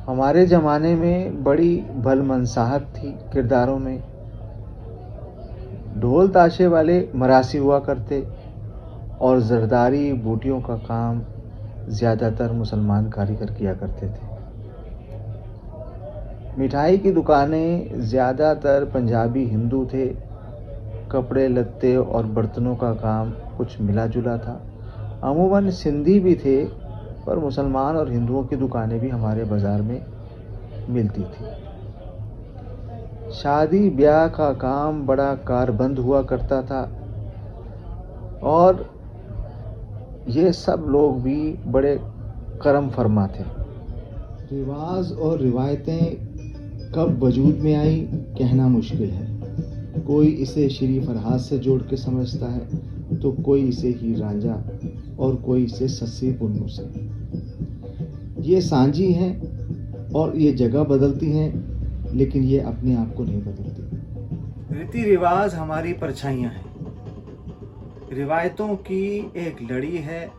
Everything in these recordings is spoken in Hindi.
हमारे ज़माने में बड़ी भलमनसाहत थी किरदारों में। ढोल ताशे वाले मरासी हुआ करते और जरदारी बूटियों का काम ज़्यादातर मुसलमान कारीगर किया करते थे। मिठाई की दुकानें ज़्यादातर पंजाबी हिंदू थे। कपड़े लत्ते और बर्तनों का काम कुछ मिला जुला था। अमूमन सिंधी भी थे, पर मुसलमान और हिंदुओं की दुकानें भी हमारे बाज़ार में मिलती थी। शादी ब्याह का काम बड़ा कारबंद हुआ करता था और ये सब लोग भी बड़े करम फरमा थे। रिवाज और रिवायतें कब वजूद में आई कहना मुश्किल है। कोई इसे श्री फरहाद से जोड़ के समझता है तो कोई इसे हीर रांझा और कोई इसे सस्सी पुन्नू से। ये सांझी हैं और ये जगह बदलती हैं, लेकिन ये अपने आप को नहीं बदलती। रीति रिवाज हमारी परछाइयाँ हैं। रिवायतों की एक लड़ी है,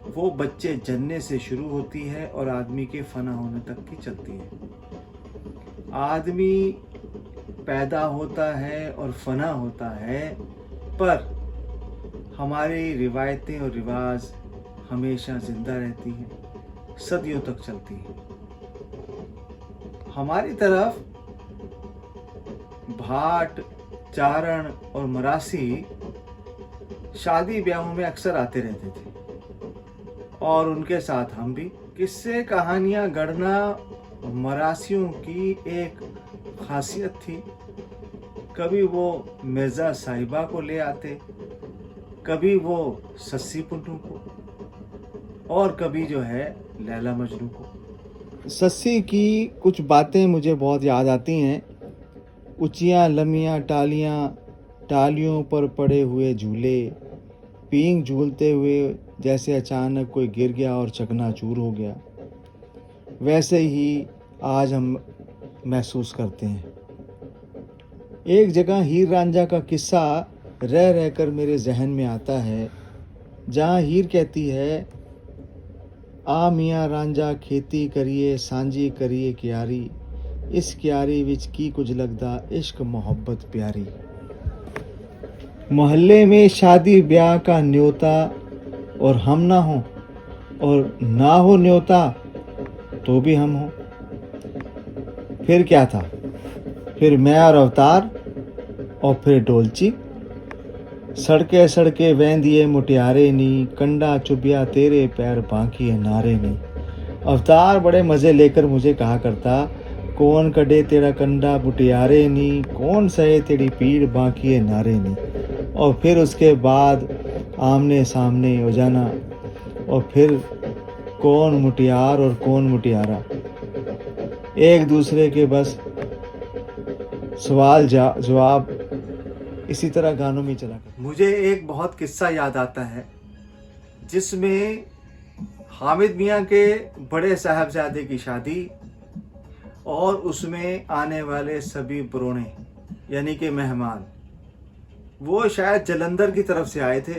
वो बच्चे जन्ने से शुरू होती है और आदमी के फना होने तक की चलती है। आदमी पैदा होता है और फना होता है, पर हमारी रिवायतें और रिवाज हमेशा जिंदा रहती हैं, सदियों तक चलती हैं। हमारी तरफ भाट, चारण और मरासी शादी ब्याहों में अक्सर आते रहते थे और उनके साथ हम भी। किस्से कहानियां गढ़ना मरासियों की एक खासियत थी। कभी वो मिर्ज़ा साहिबा को ले आते, कभी वो सस्सी पुन्नू को और कभी जो है लैला मजनू को। सस्सी की कुछ बातें मुझे बहुत याद आती हैं। ऊंचियां लम्बियां टालियां, टालियों पर पड़े हुए झूले, पींग झूलते हुए जैसे अचानक कोई गिर गया और चकनाचूर हो गया, वैसे ही आज हम महसूस करते हैं। एक जगह हीर रांझा का किस्सा रह रहकर मेरे जहन में आता है, जहाँ हीर कहती है, आ मियाँ रांझा खेती करिए सांझी करिए क्यारी, इस क्यारी विच की कुछ लगदा इश्क मोहब्बत प्यारी। मोहल्ले में शादी ब्याह का न्योता और हम ना हो, और ना हो न्योता तो भी हम हो। फिर क्या था? फिर मैं और अवतार और फिर डोलची। सड़के सड़के वेंदिए मुटियारे नी, कंडा चुबिया तेरे पैर बांकिए नारे नी। अवतार बड़े मज़े लेकर मुझे कहा करता, कौन कड़े तेरा कंडा मुटियारे नी, कौन सहे तेरी पीड़ बांकिए नारे नी। और फिर उसके बाद आमने सामने हो जाना, और फिर कौन मुटियार और कौन मुटियारा, एक दूसरे के बस सवाल जवाब इसी तरह गानों में चला कर। मुझे एक बहुत किस्सा याद आता है, जिसमें हामिद मियाँ के बड़े साहबजादे की शादी और उसमें आने वाले सभी परोने यानी कि मेहमान, वो शायद जलंधर की तरफ से आए थे।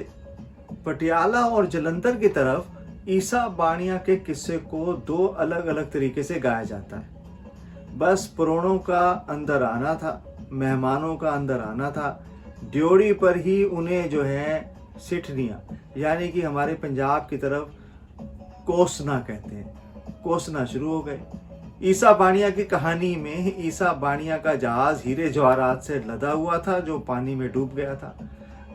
पटियाला और जलंधर की तरफ ईसा बानिया के किस्से को दो अलग अलग तरीके से गाया जाता है। बस पुरोणों का अंदर आना था, मेहमानों का अंदर आना था। ड्योढ़ी पर ही उन्हें जो है सिठनियाँ, यानी कि हमारे पंजाब की तरफ कोसना कहते हैं, कोसना शुरू हो गए। ईसा बानिया की कहानी में ईसा बानिया का जहाज हीरे जवाहरात से लदा हुआ था, जो पानी में डूब गया था।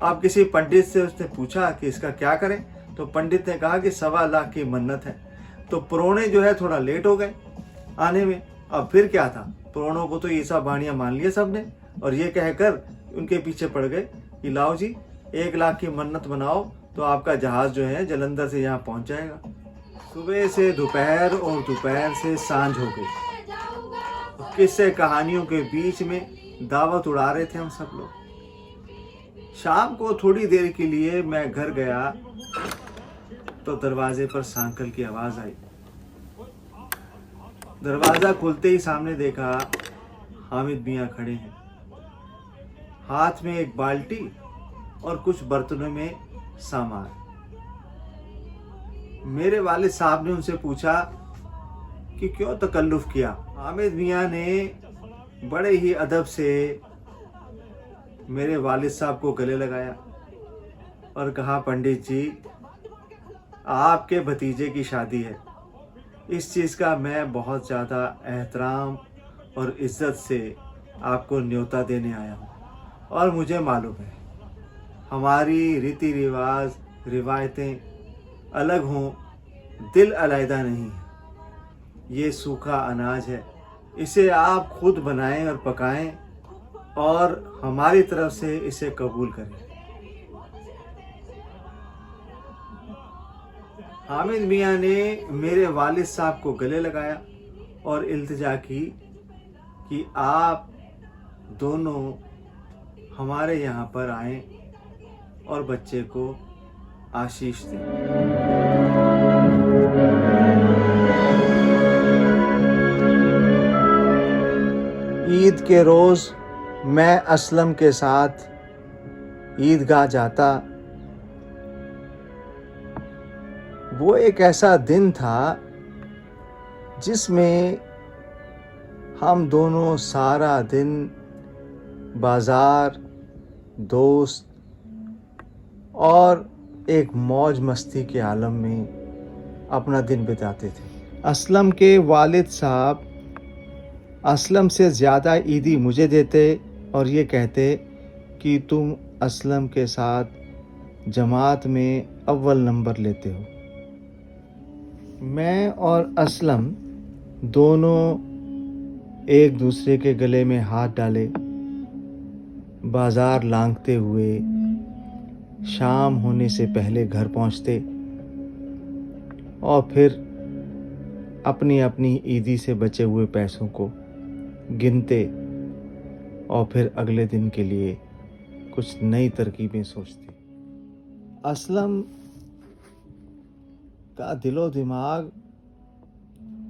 अब किसी पंडित से उसने पूछा कि इसका क्या करें, तो पंडित ने कहा कि 1.25 लाख की मन्नत है। तो पुरोने जो है थोड़ा लेट हो गए आने में। अब फिर क्या था, पुरोनों को तो ईसा बानिया मान लिया सबने, और ये कहकर उनके पीछे पड़ गए कि लाओ जी 1 लाख की मन्नत बनाओ तो आपका जहाज जो है जलंधर से यहाँ पहुँच जाएगा। सुबह से दोपहर और दोपहर से सांझ हो गई। किस्से कहानियों के बीच में दावत उड़ा रहे थे हम सब लोग। शाम को थोड़ी देर के लिए मैं घर गया तो दरवाजे पर सांकल की आवाज़ आई। दरवाज़ा खुलते ही सामने देखा हामिद मियाँ खड़े हैं, हाथ में एक बाल्टी और कुछ बर्तनों में सामान। मेरे वालिद साहब ने उनसे पूछा कि क्यों तकल्लुफ़ किया। हामिद मियाँ ने बड़े ही अदब से मेरे वालिद साहब को गले लगाया और कहा, पंडित जी, आपके भतीजे की शादी है, इस चीज़ का मैं बहुत ज़्यादा एहतराम और इज़्ज़त से आपको न्योता देने आया हूँ। और मुझे मालूम है हमारी रीति रिवाज रिवायतें अलग हों, दिल अलहदा नहीं है। ये सूखा अनाज है, इसे आप खुद बनाएं और पकाएं और हमारी तरफ से इसे कबूल करें। हामिद मियाँ ने मेरे वालिद साहब को गले लगाया और इल्तिजा की कि आप दोनों हमारे यहाँ पर आएं और बच्चे को आशीष दें। ईद के रोज़ मैं असलम के साथ ईदगाह जाता। वो एक ऐसा दिन था जिसमें हम दोनों सारा दिन बाज़ार, दोस्त और एक मौज मस्ती के आलम में अपना दिन बिताते थे। असलम के वालिद साहब असलम से ज़्यादा ईदी मुझे देते और ये कहते कि तुम असलम के साथ जमात में अव्वल नंबर लेते हो। मैं और असलम दोनों एक दूसरे के गले में हाथ डाले बाज़ार लांघते हुए शाम होने से पहले घर पहुंचते और फिर अपनी अपनी ईदी से बचे हुए पैसों को गिनते और फिर अगले दिन के लिए कुछ नई तरकीबें सोचते। असलम का दिलो दिमाग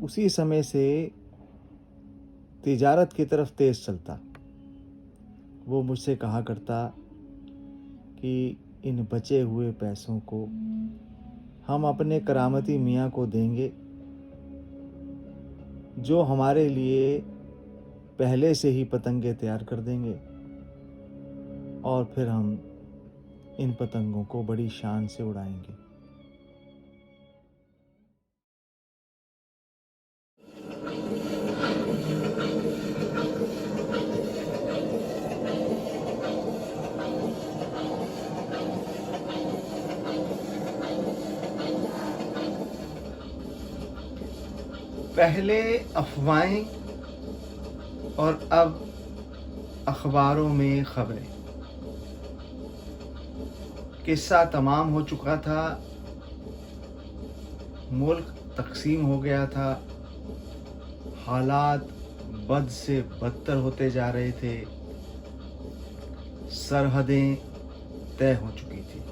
उसी समय से तिजारत की तरफ तेज़ चलता। वो मुझसे कहा करता कि इन बचे हुए पैसों को हम अपने करामती मियाँ को देंगे, जो हमारे लिए पहले से ही पतंगे तैयार कर देंगे और फिर हम इन पतंगों को बड़ी शान से उड़ाएंगे। पहले अफवाहें और अब अखबारों में खबरें। किस्सा तमाम हो चुका था, मुल्क तकसीम हो गया था, हालात बद से बदतर होते जा रहे थे, सरहदें तय हो चुकी थी।